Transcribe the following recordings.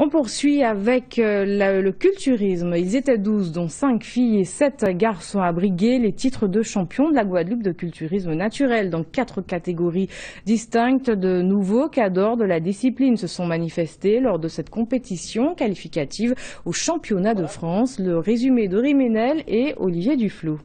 On poursuit avec le culturisme. Ils étaient 12, dont 5 filles et 7 garçons à briguer les titres de champion de la Guadeloupe de culturisme naturel dans 4 catégories distinctes. De nouveaux cadors de la discipline se sont manifestés lors de cette compétition qualificative au championnat de France. Le résumé de Riménel et Olivier Duflot.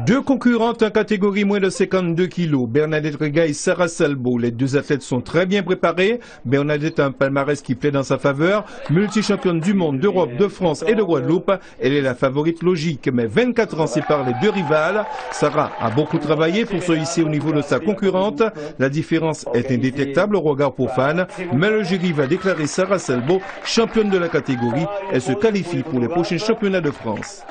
2 concurrentes en catégorie moins de 52 kg, Bernadette Rega et Sarah Salbo. Les 2 athlètes sont très bien préparés. Bernadette a un palmarès qui plaît dans sa faveur. Multi-championne du monde, d'Europe, de France et de Guadeloupe, elle est la favorite logique. Mais 24 ans séparent les 2 rivales. Sarah a beaucoup travaillé pour se hisser au niveau de sa concurrente. La différence est indétectable au regard profane. Mais le jury va déclarer Sarah Salbo championne de la catégorie. Elle se qualifie pour les prochains championnats de France.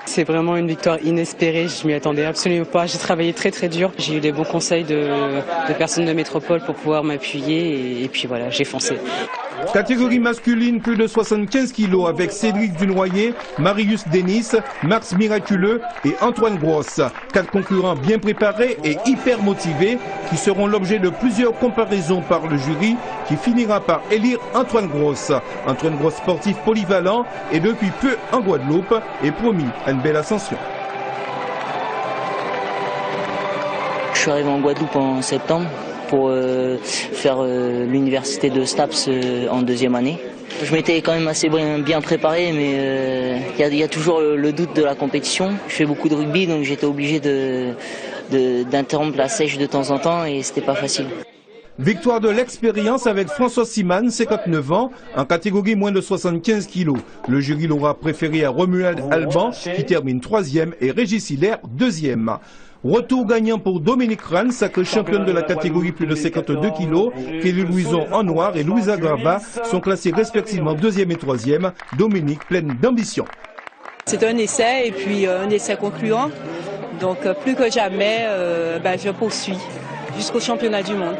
C'est vraiment une victoire inespérée, je m'y attendais absolument pas. J'ai travaillé très dur, j'ai eu des bons conseils de personnes de métropole pour pouvoir m'appuyer et puis voilà, j'ai foncé. Catégorie masculine, plus de 75 kg avec Cédric Dunoyer, Marius Denis, Max Miraculeux et Antoine Grosse. 4 concurrents bien préparés et hyper motivés qui seront l'objet de plusieurs comparaisons par le jury qui finira par élire Antoine Grosse. Antoine Grosse, sportif polyvalent et depuis peu en Guadeloupe, est promis à une belle ascension. Je suis arrivé en Guadeloupe en septembre pour faire l'université de STAPS en 2e année. Je m'étais quand même assez bien préparé, mais il y a toujours le doute de la compétition. Je fais beaucoup de rugby, donc j'étais obligé d'interrompre la sèche de temps en temps et c'était pas facile. Victoire de l'expérience avec François Siman, 59 ans, en catégorie moins de 75 kg. Le jury l'aura préféré à Romuald Alban, qui termine 3e, et Régis Hilaire, 2e. Retour gagnant pour Dominique Rans, sacrée championne de la catégorie plus de 52 kg. Kelly Louison en noir et Louisa Grava sont classés respectivement 2e et 3e. Dominique pleine d'ambition. C'est un essai et puis un essai concluant. Donc plus que jamais, je poursuis jusqu'au championnat du monde.